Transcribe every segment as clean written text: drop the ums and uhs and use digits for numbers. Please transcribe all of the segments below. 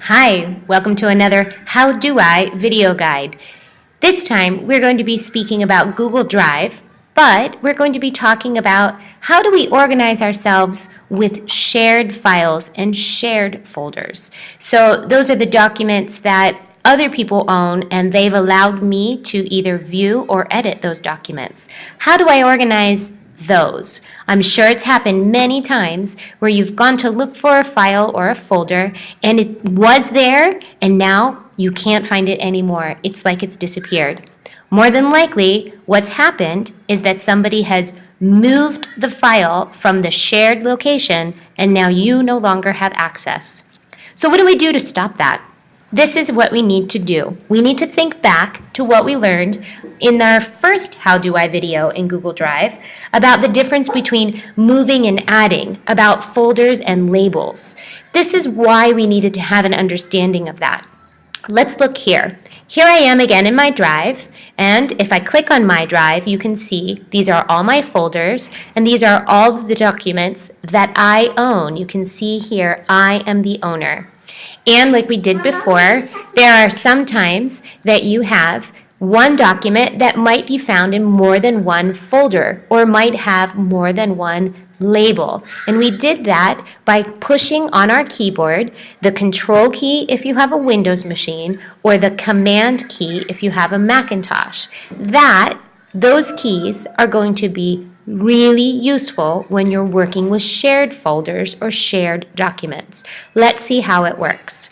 Hi, welcome to another How Do I video guide. This time we're going to be speaking about Google Drive, but we're going to be talking about how do we organize ourselves with shared files and shared folders. So those are the documents that other people own and they've allowed me to either view or edit those documents. How do I organize those? I'm sure it's happened many times where you've gone to look for a file or a folder and it was there and now you can't find it anymore. It's like it's disappeared. More than likely, what's happened is that somebody has moved the file from the shared location and now you no longer have access. So what do we do to stop that? This is what we need to do. We need to think back to what we learned in our first How Do I video in Google Drive about the difference between moving and adding, about folders and labels. This is why we needed to have an understanding of that. Let's look here. Here I am again in my Drive, and if I click on my Drive, you can see these are all my folders, and these are all the documents that I own. You can see here, I am the owner. And like we did before, there are some times that you have one document that might be found in more than one folder or might have more than one label. And we did that by pushing on our keyboard the Control key if you have a Windows machine or the Command key if you have a Macintosh. Those keys are going to be really useful when you're working with shared folders or shared documents. Let's see how it works.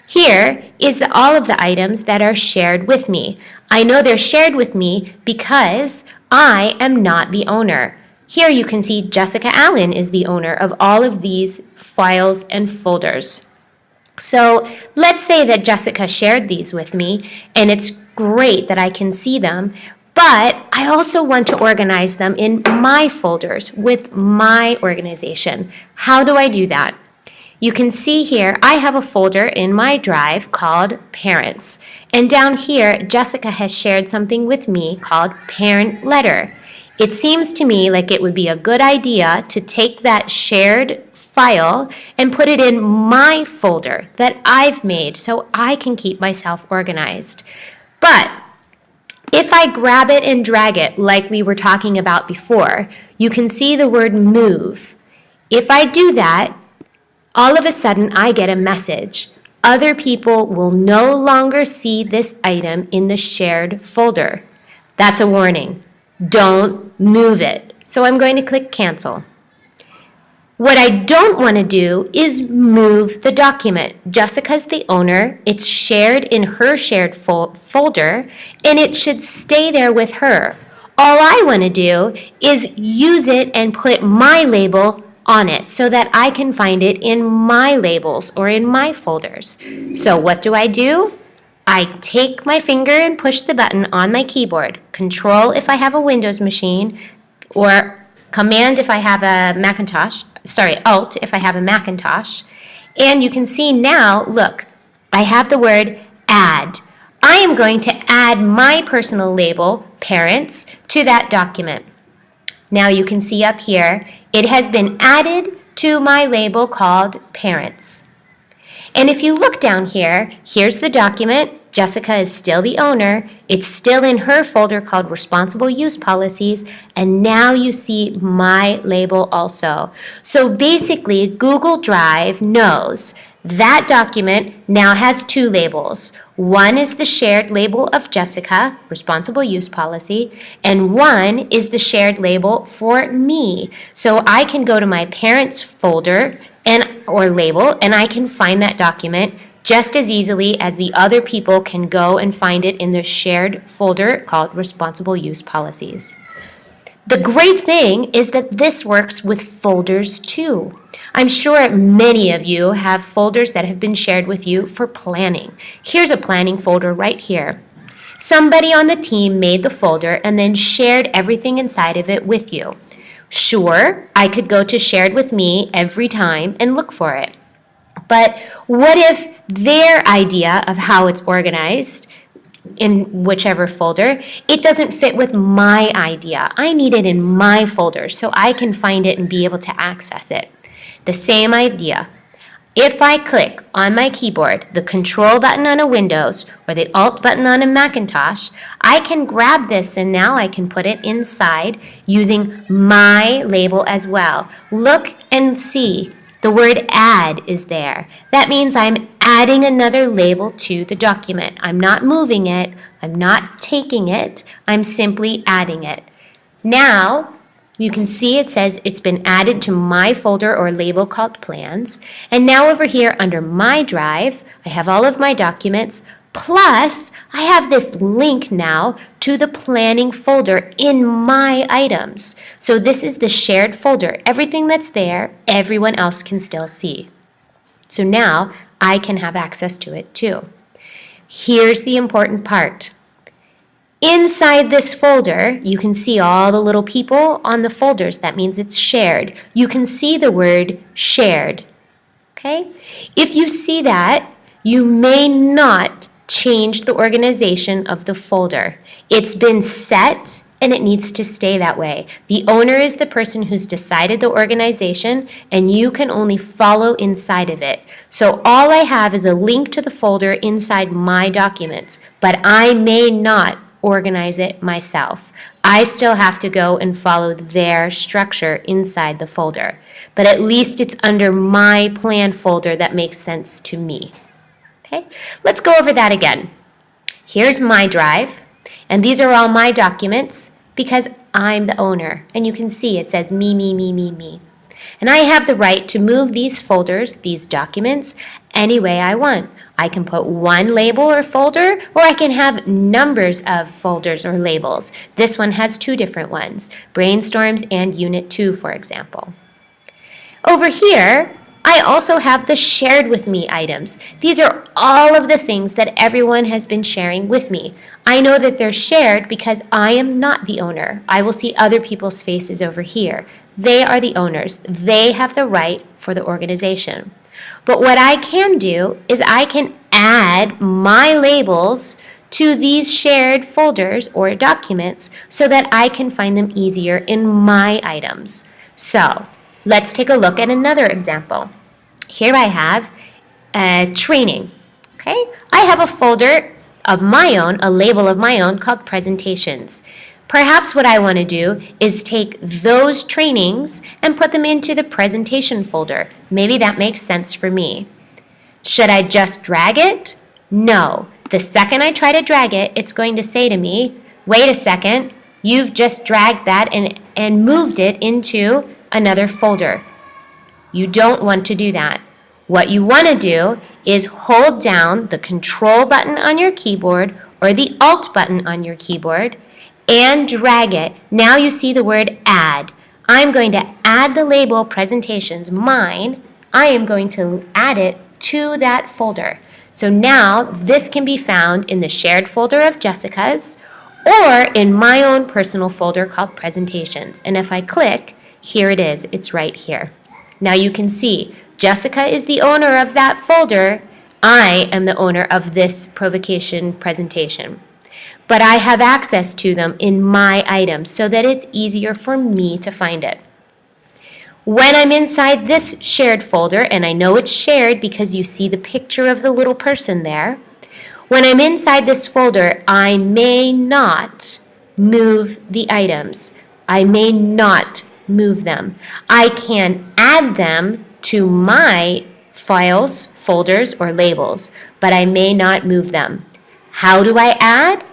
Here is all of the items that are shared with me. I know they're shared with me because I am not the owner. Here you can see Jessica Allen is the owner of all of these files and folders. So let's say that Jessica shared these with me, and it's great that I can see them, but I also want to organize them in my folders with my organization. How do I do that? You can see here, I have a folder in my Drive called Parents. And down here, Jessica has shared something with me called Parent Letter. It seems to me like it would be a good idea to take that shared file and put it in my folder that I've made so I can keep myself organized. But if I grab it and drag it like we were talking about before, you can see the word move. If I do that, all of a sudden I get a message. Other people will no longer see this item in the shared folder. That's a warning. Don't move it. So I'm going to click cancel. What I don't want to do is move the document. Jessica's the owner. It's shared in her shared folder, and it should stay there with her. All I want to do is use it and put my label on it so that I can find it in my labels or in my folders. So what do? I take my finger and push the button on my keyboard. Control if I have a Windows machine, or Command if I have a Macintosh. Alt if I have a Macintosh. And you can see now, look, I have the word add. I am going to add my personal label, Parents, to that document. Now you can see up here, it has been added to my label called Parents. And if you look down here, here's the document. Jessica is still the owner. It's still in her folder called Responsible Use Policies, and now you see my label also. So basically, Google Drive knows that document now has two labels. One is the shared label of Jessica, Responsible Use Policy, and one is the shared label for me. So I can go to my Parents folder or label, and I can find that document just as easily as the other people can go and find it in the shared folder called Responsible Use Policies. The great thing is that this works with folders too. I'm sure many of you have folders that have been shared with you for planning. Here's a planning folder right here. Somebody on the team made the folder and then shared everything inside of it with you. Sure, I could go to Shared with Me every time and look for it. But what if their idea of how it's organized in whichever folder, it doesn't fit with my idea? I need it in my folder so I can find it and be able to access it. The same idea. If I click on my keyboard the Control button on a Windows or the Alt button on a Macintosh, I can grab this and now I can put it inside using my label as well. Look and see. The word add is there. That means I'm adding another label to the document. I'm not moving it. I'm not taking it. I'm simply adding it. Now, you can see it says it's been added to my folder or label called Plans. And now over here under My Drive, I have all of my documents, plus I have this link now to the planning folder in My Items. So this is the shared folder. Everything that's there, everyone else can still see. So now I can have access to it too. Here's the important part. Inside this folder, you can see all the little people on the folders. That means it's shared. You can see the word shared. Okay? If you see that, you may not change the organization of the folder. It's been set and it needs to stay that way. The owner is the person who's decided the organization and you can only follow inside of it. So all I have is a link to the folder inside my documents, but I may not organize it myself. I still have to go and follow their structure inside the folder. But at least it's under my plan folder that makes sense to me. Okay, let's go over that again. Here's my drive, and these are all my documents because I'm the owner. And you can see it says me, me, me, me, me. And I have the right to move these folders, these documents, any way I want. I can put one label or folder, or I can have numbers of folders or labels. This one has two different ones, Brainstorms and Unit 2, for example. Over here, I also have the shared with me items. These are all of the things that everyone has been sharing with me. I know that they're shared because I am not the owner. I will see other people's faces over here. They are the owners. They have the right for the organization. But what I can do is I can add my labels to these shared folders or documents so that I can find them easier in my items. So let's take a look at another example. Here I have training. Okay, I have a folder of my own, a label of my own called presentations. Perhaps what I want to do is take those trainings and put them into the presentation folder. Maybe that makes sense for me. Should I just drag it? No. The second I try to drag it, it's going to say to me, wait a second, you've just dragged that and moved it into another folder. You don't want to do that. What you want to do is hold down the Control button on your keyboard or the Alt button on your keyboard and drag it. Now you see the word add. I'm going to add the label presentations, mine. I am going to add it to that folder. So now this can be found in the shared folder of Jessica's or in my own personal folder called presentations. And if I click, here it is. It's right here. Now you can see Jessica is the owner of that folder. I am the owner of this provocation presentation. But I have access to them in my items so that it's easier for me to find it. When I'm inside this shared folder, and I know it's shared because you see the picture of the little person there, when I'm inside this folder, I may not move the items. I may not move them. I can add them to my files, folders, or labels, but I may not move them. How do I add?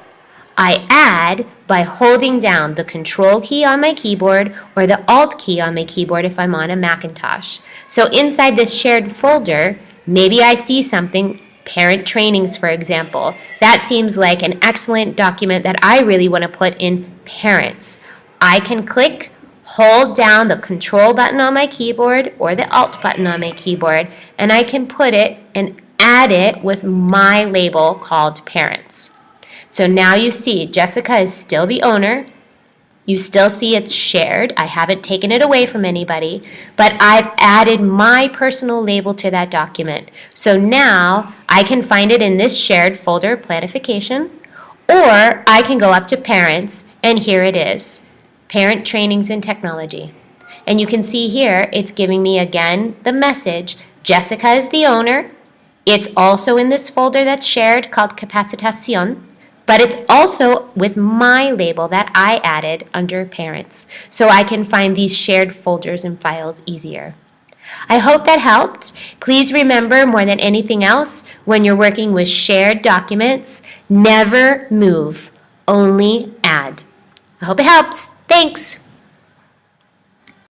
I add by holding down the Control key on my keyboard or the Alt key on my keyboard if I'm on a Macintosh. So inside this shared folder, maybe I see something, parent trainings, for example. That seems like an excellent document that I really want to put in parents. I can click, hold down the Control button on my keyboard or the Alt button on my keyboard, and I can put it and add it with my label called parents. So now you see Jessica is still the owner. You still see it's shared. I haven't taken it away from anybody, but I've added my personal label to that document. So now I can find it in this shared folder, Planification, or I can go up to Parents, and here it is, Parent Trainings and Technology. And you can see here it's giving me again the message, Jessica is the owner. It's also in this folder that's shared called Capacitación, but it's also with my label that I added under Parents, so I can find these shared folders and files easier. I hope that helped. Please remember, more than anything else, when you're working with shared documents, never move, only add. I hope it helps. Thanks.